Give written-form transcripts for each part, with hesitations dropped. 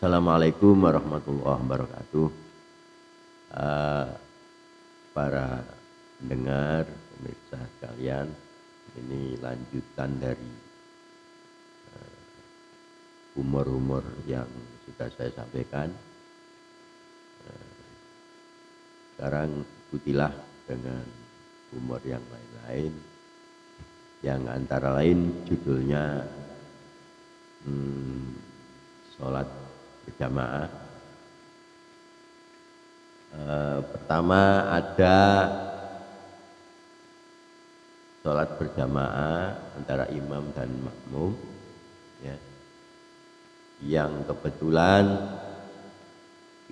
Assalamualaikum warahmatullahi wabarakatuh. Eh, para pendengar, pemirsa sekalian, ini lanjutan dari humor-humor yang sudah saya sampaikan. Sekarang ikutilah dengan humor yang lain-lain, yang antara lain judulnya sholat berjamaah. Pertama ada sholat berjamaah antara imam dan makmum, ya, yang kebetulan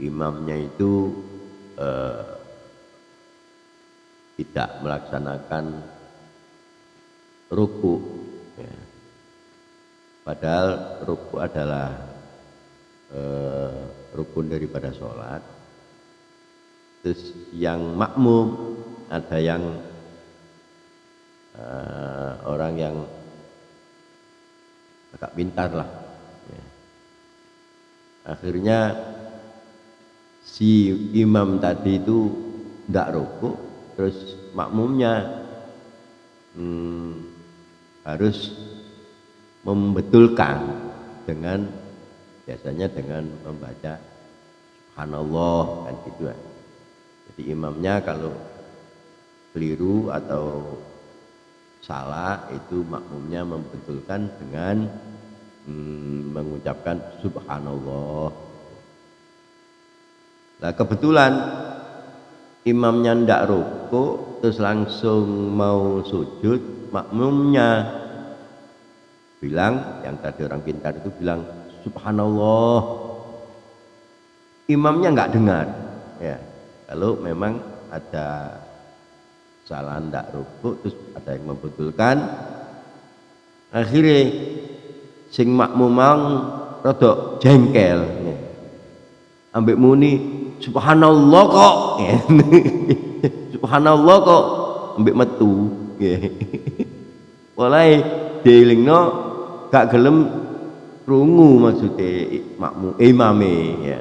imamnya itu tidak melaksanakan ruku, ya. Padahal ruku adalah rukun daripada sholat. Terus yang makmum ada yang orang yang agak pintar lah, ya. Akhirnya si imam tadi itu tidak ruku, terus makmumnya harus membetulkan biasanya dengan membaca subhanallah, kan gitu kan. Jadi imamnya kalau keliru atau salah, itu makmumnya membetulkan dengan mengucapkan subhanallah. Nah kebetulan imamnya ndak ruku, terus langsung mau sujud, makmumnya bilang, yang tadi orang pintar itu bilang subhanallah, imamnya nggak dengar, ya. Kalau memang ada salah ndak ruku, terus ada yang membetulkan, akhirnya sing makmum mang rodok jengkel, ya. Ambek muni subhanallah kok, ya. Subhanallah kok ambek metu, ya. Mulai dielingno gak gelem rungu, maksudnya makmum imame, ya.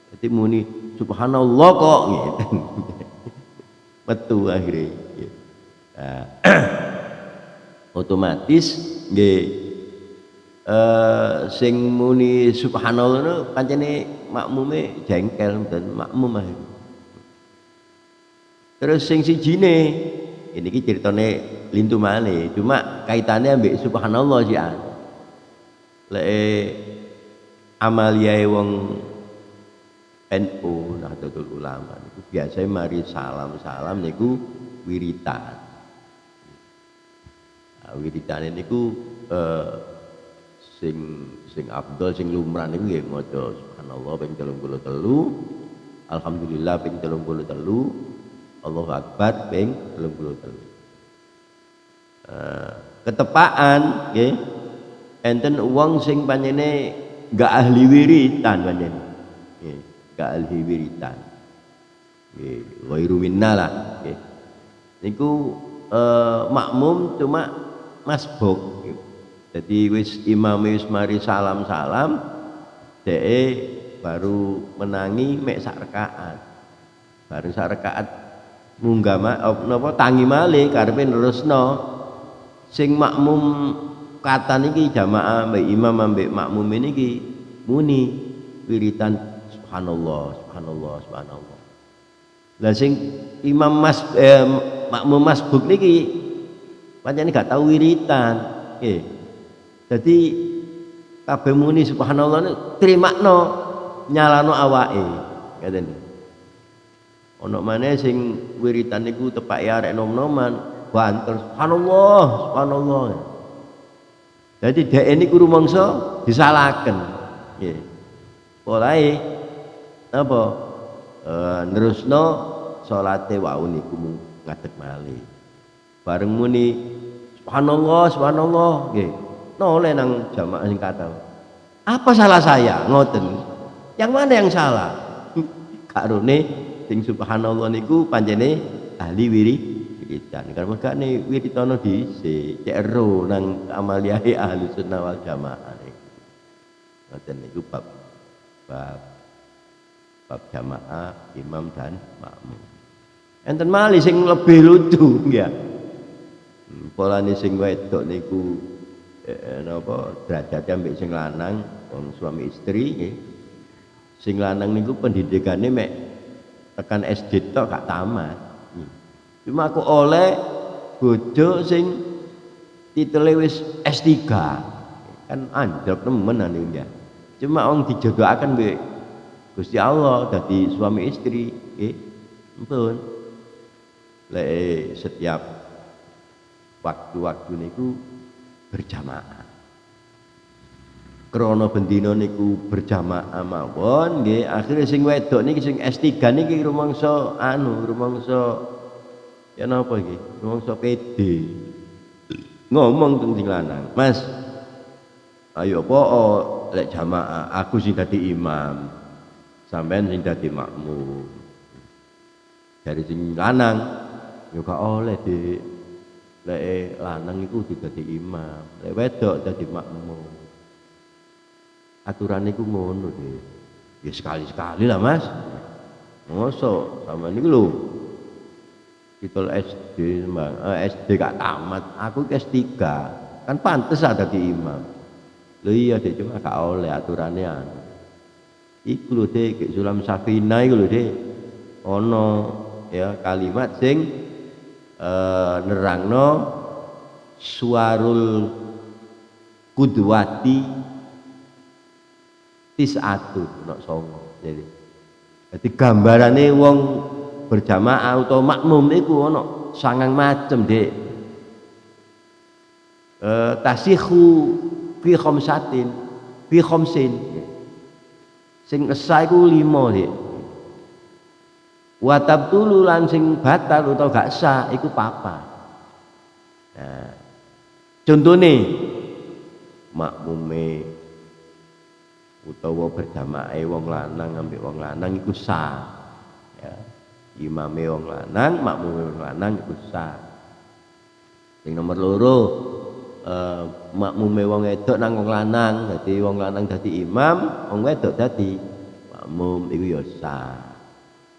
Jadi muni subhanallah kok, gitu. Metu akhirnya, ya. Nah, otomatis nggih sing muni subhanallah itu pancene makmume jengkel dan makmum akhirnya. Terus sing sijine ini ceritane lintu malih, cuma kaitannya ambek subhanallah sih. Lek amaliyae wong NU Nahdlatul Ulama niku biasanya mari salam niku wiritan. Nah, wiritan niku sing afdal, sing lumrah niku nggih maca subhanallah ping 33, alhamdulillah ping 33, Allahu akbar ping 33. Ketepaan nggih enten wong sing panjene gak ahli wiritan, panjene nggih gak ahli wiritan, nggih ghairu minna lah, nggih niku makmum cuma masbuk. Jadi wis imam wis mari salam dhek baru menangi mek sak rakaat, baru sak rakaat munggah napa tangi malih karepe nerusno. Sing makmum kata niki jamaah mbek imam ambek makmum niki muni wiritan subhanallah subhanallah subhanallah. Lah sing imam makmum masbuk niki pancen gak tau wiritan, nggih. Jadi kabeh muni subhanallah niku trimakno, nyalano awake, ngaten. Ono maneh sing wiritan niku tepake arek nom-noman banter subhanallah subhanallah. Jadi dhek niku rumangsa disalahaken, nggih. Polahe napa nerusno salate wau niku mung ngadeg malih. Bareng muni subhanallah subhanallah, nggih. Noleh nang jamaah sing kata, apa salah saya? Ngoten. Yang mana yang salah? Karone sing subhanallah niku pancene ahli wiritan. Karena makane wiritana dhisik, cek ero nang amaliyahe ahli sunnah wal jamaah. Ngoten niku bab bab jamaah imam dan makmum. Enten malih sing lebih lucu nggih. Polane sing wedok niku napa derajate ambek sing lanang wong suami istri nggih. Sing lanang niku pendidikane mek tekan SD tok gak tamat. Cuma aku oleh bojo sing titele wis S3. Kan anjlok nemen ane ya. Cuma wong dijodohaken mbek Gusti Allah dadi suami istri nggih. Ampun. Lek setiap waktu-waktu niku berjamaah. Krana bendina niku berjamaah mawon nggih, akhire sing wedok niki sing S3 niki rumangsa rumangsa ya napa iki? Rumangsa PD. Ngomong teng sing lanang, "Mas, ayo apa lek jamaah aku sing dadi imam, sampean sing dadi makmum." Dari sing lanang, yo gak oleh, Dik. Lek lanang iku dadi imam, lek wedok dadi makmum. Aturan niku ngono, Dik. Ya sekali-sekali lah, Mas. Mosok sama niku lho. Kita SD, SD gak tamat, aku ke S3. Kan pantes ada di imam. Lho iya, Dik, cuma gak oleh aturannya anu. Iku lho, Dik, Sulam Safina iku lho, Dik. Ono ya kalimat sing nerangno suarul kudwati tis'atun nok songo. Jadi gambarane wong berjamaah atau makmum iku ono 9 macem, Dik. Tasikhu fi khamsatin fi khamsin. Sing esa iku 5, Dik. Wa tabtulu lan sing batal utawa gak sah iku 4. Nah, contone makmume utawa berjamaah wong lanang ambek wong lanang iku sah. Ya. Imame wong lanang, makmume wong lanang iku sah. Sing nomor 2 makmume wong wedok nang wong lanang, dadi wong lanang dadi imam, wong wedok dadi makmum iku ya sah.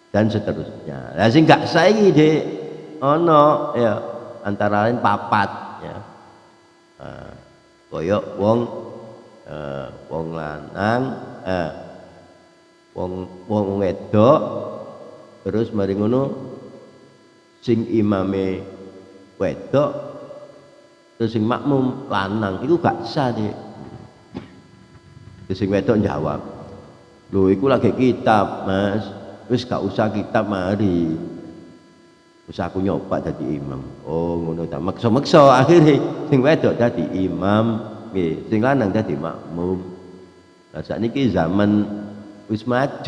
Dan seterusnya. Lah sing gak sah iki, Dik, ana ya antara lain 4 ya. Koyok wong lanang wong wedok terus mari ngono sing imame wedok terus sing makmum lanang iku gak sah, Dik. Terus sing wedok jawab, "Lho iku lagi kitab, Mas. Wis gak usah kitab mari. Wis aku nyoba dadi imam." Oh ngono ta. Maksa-maksa akhire sing wedok dadi imam, nggih, sing lanang dadi makmum. Lah sakniki zaman wis maju.